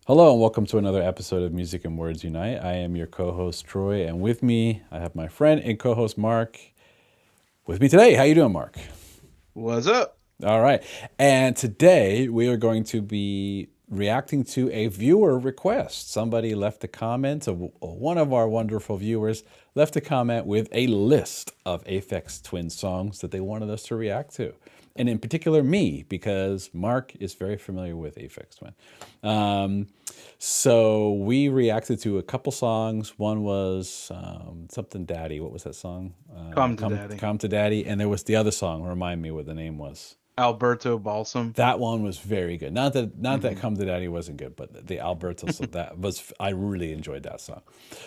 Hello and welcome to another episode of Music and Words Unite. I am your co-host Troy, and with me I have my friend and co-host Mark. With me today, how you doing, Mark? What's up? All right, and today we are going to be reacting to a viewer request. Somebody left a comment. One of our wonderful viewers left a comment with a list of Aphex Twin songs that they wanted us to react to, and in particular me, because Mark is very familiar with Aphex Twin. So we reacted to a couple songs. One was something Daddy. What was that song? Come to Daddy. Come to Daddy. And there was the other song. Remind me what the name was. Alberto Balsam. That one was very good. Not that hmm Come to Daddy wasn't good, but the Alberto that was. I really enjoyed that song.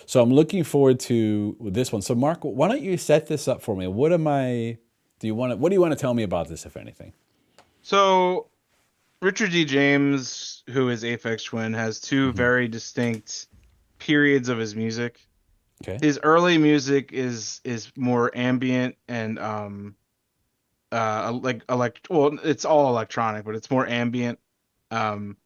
So I'm looking forward to this one. So Mark, why don't you set this up for me? What am I? Do you want to? What do you want to tell me about this, if anything? So Richard D. James, who is Aphex Twin, has two Hmm. very distinct periods of his music. Okay. His early music is more ambient and well, it's all electronic, but it's more ambient. Um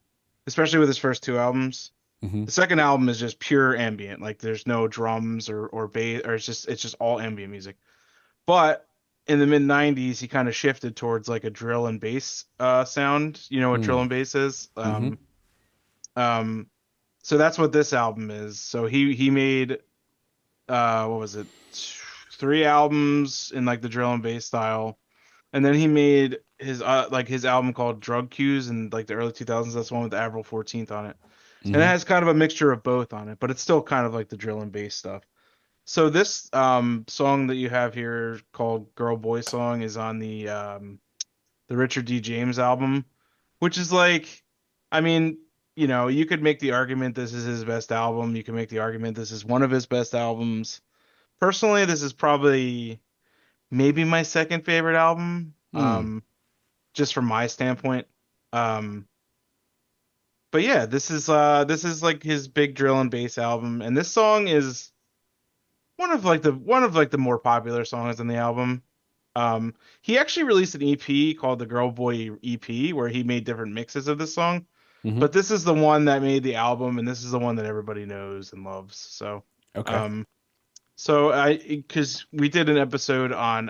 Especially with his first two albums. Hmm. The second album is just pure ambient, like there's no drums or bass, or it's just all ambient music. But in the mid '90s, he kind of shifted towards like a drill and bass sound. You know what drill Mm. and bass is? Hmm. Um, so that's what this album is. So he made what was it? Three albums in like the drill and bass style, and then he made his album called Drug Cues in like the early 2000s. That's the one with Avril 14th on it, and it Hmm. has kind of a mixture of both on it, but it's still kind of like the drill and bass stuff. So this song that you have here called Girl Boy Song is on the Richard D. James album, which is like, I mean, you could make the argument this is his best album. You can make the argument this is one of his best albums. Personally, this is probably maybe my second favorite album, Mm. just from my standpoint. Um, but yeah, this is like his big drill and bass album, and this song is one of the more popular songs on the album. He actually released an EP called the Girl Boy EP where he made different mixes of this song. Hmm. But this is the one that made the album, and this is the one that everybody knows and loves. Okay. Um, because we did an episode on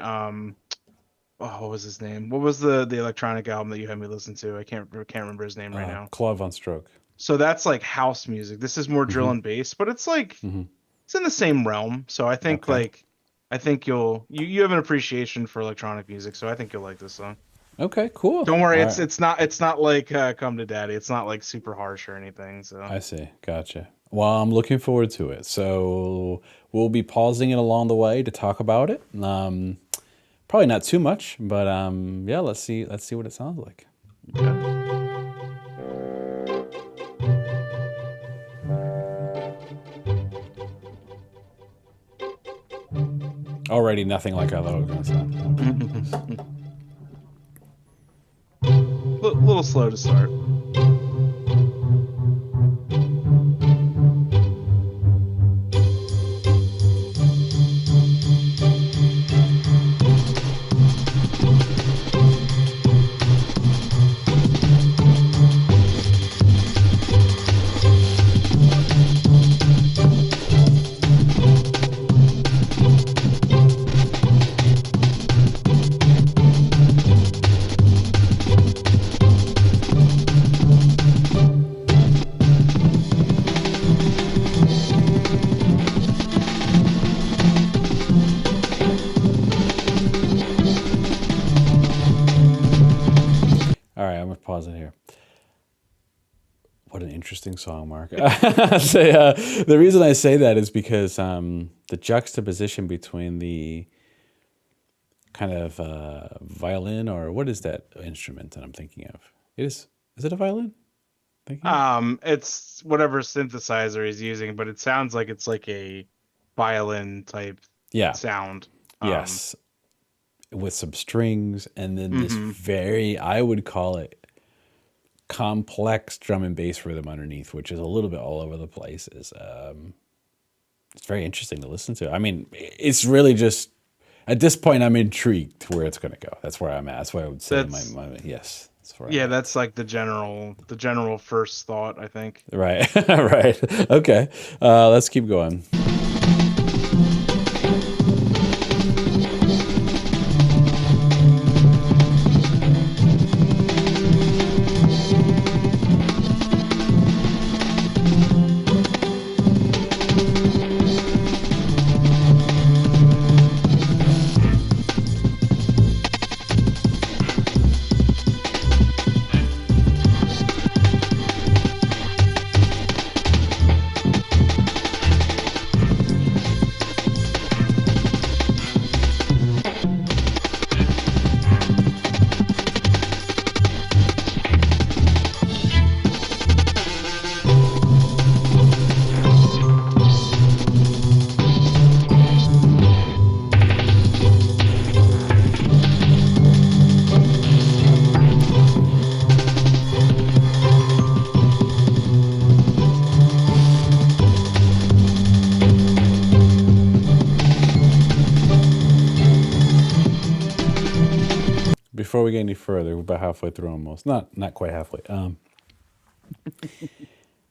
oh, what was his name? What was the electronic album that you had me listen to? I can't remember his name right now. Claude Von Stroke. So that's like house music. This is more drill Hmm. and bass, but it's like Hmm. it's in the same realm. So Okay. I think you have an appreciation for electronic music, so I think you'll like this song. Okay. Cool. Don't worry, All it's right. it's not like Come to Daddy. It's not like super harsh or anything. So I see. Gotcha. Well, I'm looking forward to it. So we'll be pausing it along the way to talk about it. Probably not too much, but yeah. Let's see. Let's see what it sounds like. okay. Already nothing like I thought it was going to sound. Okay. Nice. Little slow to start. All right. I'm gonna pause it here. What an interesting song, Mark. Say, the reason I say that is because the juxtaposition between the kind of violin, or what is that instrument that I'm thinking of? Is it a violin? Thinking of? It's whatever synthesizer he's using, but it sounds like it's like a violin type Yeah. sound. Um, Yes. With some strings and then this mhm. very, I would call it complex drum and bass rhythm underneath, which is a little bit all over the place. Is It's very interesting to listen to. I mean, it's really just at this point I'm intrigued where it's going to go. That's where I'm at. That's why I would say That's my yes. That's where I'm Yeah, at. that's like the general first thought, I think. Right. Right. Okay. Let's keep going. Before we get any further, we're about halfway through almost. Not quite halfway.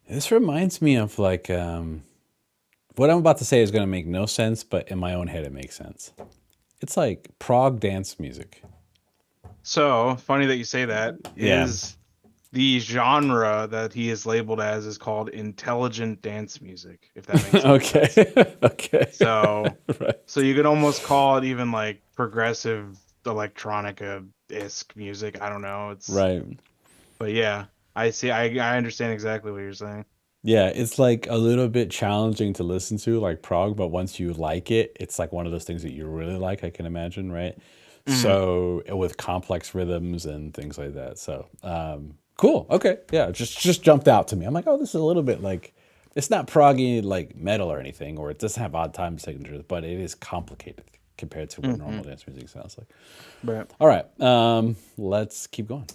This reminds me of like what I'm about to say is going to make no sense, but in my own head it makes sense. It's like prog dance music. So funny that you say that. Yeah. Is the genre that he is labeled as is called intelligent dance music, if that makes any sense. Okay. Okay. So Right. so you could almost call it even like progressive electronica-esque music. I don't know. Right. But yeah, I see. I understand exactly what you're saying. Yeah, it's like a little bit challenging to listen to, like prog, but once you like it, it's like one of those things that you really like, I can imagine, right? Mhm. So with complex rhythms and things like that. So cool. Okay. Yeah, just jumped out to me. I'm like, oh, this is a little bit like it's not proggy like metal or anything, or it doesn't have odd time signatures, but it is complicated compared to what normal Mhm. dance music sounds like. Right. All right. Let's keep going.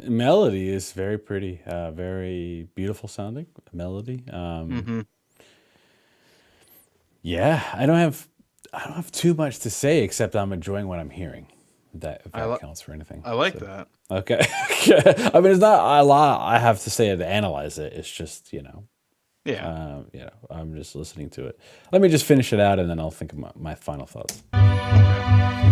Melody is very pretty, very beautiful sounding melody. Mhm. Yeah, I don't have too much to say except I'm enjoying what I'm hearing. That if I that li counts for anything. I like So that. okay, I mean it's not a lot I have to say to analyze it. It's just Yeah. I'm just listening to it. Let me just finish it out and then I'll think of my final thoughts. Okay.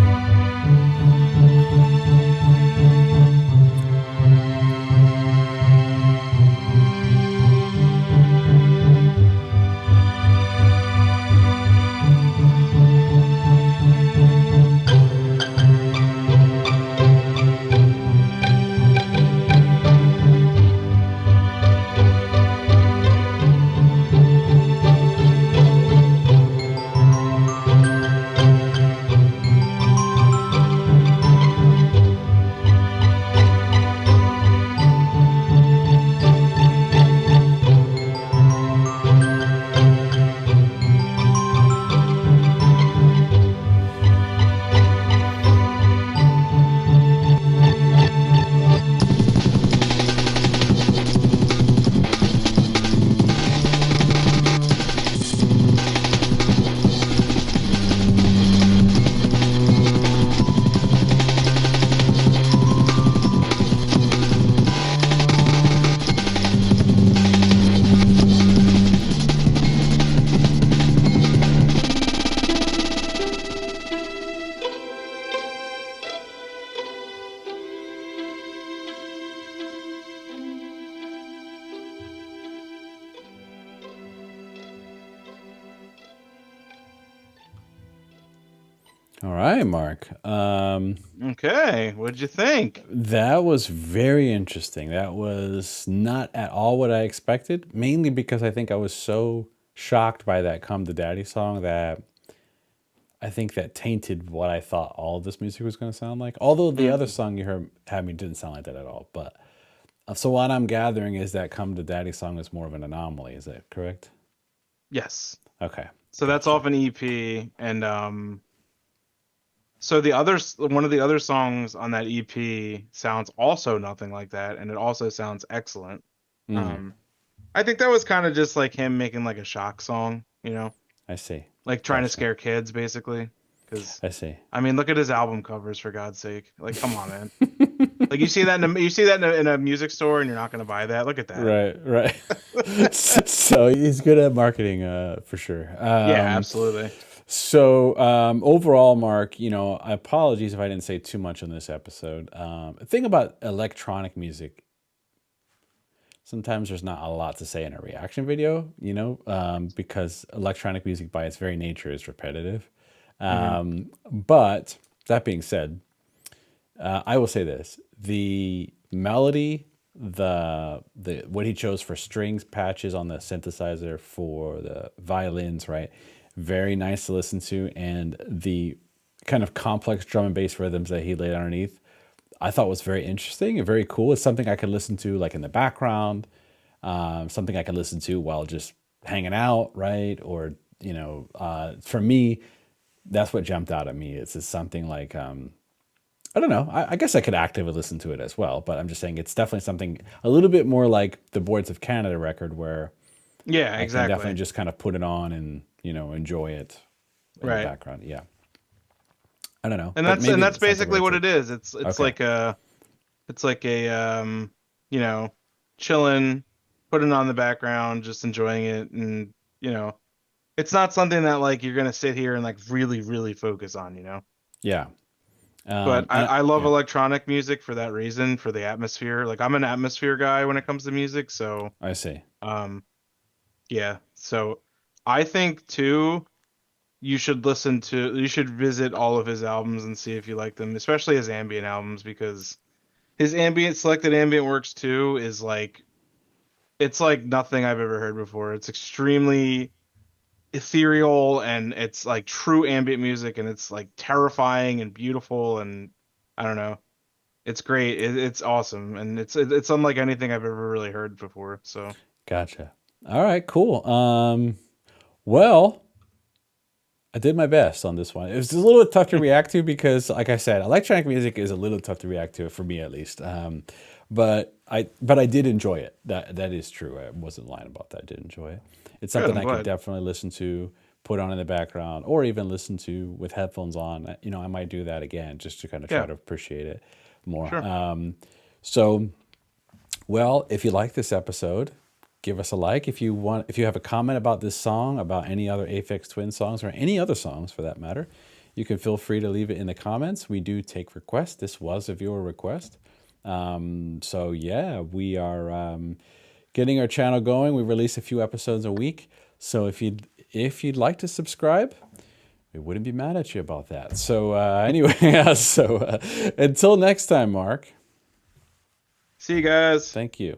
All right, Mark. Okay, what'd you think? That was very interesting. That was not at all what I expected, mainly because I think I was so shocked by that Come to Daddy song that I think that tainted what I thought all of this music was going to sound like. Although the other Mm, song you heard had me didn't sound like that at all. But so what I'm gathering is that Come to Daddy song is more of an anomaly. Is that correct? yes. Okay, So that's gotcha. off an EP, and so the others, one of the other songs on that EP sounds also nothing like that, and it also sounds excellent. Hmm. Um, I think that was kind of just like him making like a shock song, you know, I see. like trying to Gotcha. scare kids, basically. Because I see. I mean, look at his album covers for God's sake. Like, come on, man. Like you see that in a music store, and you're not gonna buy that. Look at that. Right, right. So he's good at marketing, for sure. Yeah, absolutely. So overall, Mark, apologies if I didn't say too much on this episode. The thing about electronic music, sometimes there's not a lot to say in a reaction video, because electronic music by its very nature is repetitive. Hmm. But that being said, I will say this: the melody, the what he chose for strings patches on the synthesizer for the violins, right? Very nice to listen to, and the kind of complex drum and bass rhythms that he laid underneath, I thought was very interesting and very cool. It's something I could listen to like in the background, something I could listen to while just hanging out, right? Or for me, that's what jumped out at me. It's just something like I don't know. I guess I could actively listen to it as well, but I'm just saying it's definitely something a little bit more like the Boards of Canada record where Yeah, I can definitely exactly. just kind of put it on and, enjoy it in the Right. background. Yeah. I don't know, And but that's maybe that's it's not the basically right what take. it is. It's Okay. like a you know, chilling, putting on the background, just enjoying it, and you know, it's not something that like you're gonna sit here and like really, really focus on, you know. Yeah. But And I love yeah, electronic music for that reason, for the atmosphere. Like I'm an atmosphere guy when it comes to music, so I see. um yeah. So I think too you should visit all of his albums and see if you like them, especially his ambient albums, because his ambient selected ambient works too is like it's like nothing I've ever heard before. It's extremely ethereal and it's like true ambient music and it's like terrifying and beautiful and I don't know. It's great. It's awesome and it's unlike anything I've ever really heard before. So Gotcha. All right, cool. Well, I did my best on this one. It was a little tough to react to because, like I said, electronic music is a little tough to react to for me at least. But I did enjoy it. That is true. I wasn't lying about that. I did enjoy it. It's good. something I'm I could glad. definitely listen to, put on in the background, or even listen to with headphones on. I might do that again just to kind of try Yeah, to appreciate it more. sure. So well, if you like this episode, give us a like. If you have a comment about this song, about any other Aphex Twin songs, or any other songs for that matter, you can feel free to leave it in the comments. We do take requests. This was a viewer request. So yeah, we are getting our channel going. We release a few episodes a week. So if you'd like to subscribe, we wouldn't be mad at you about that. So anyway, yeah, so until next time, Mark. See you guys. Thank you.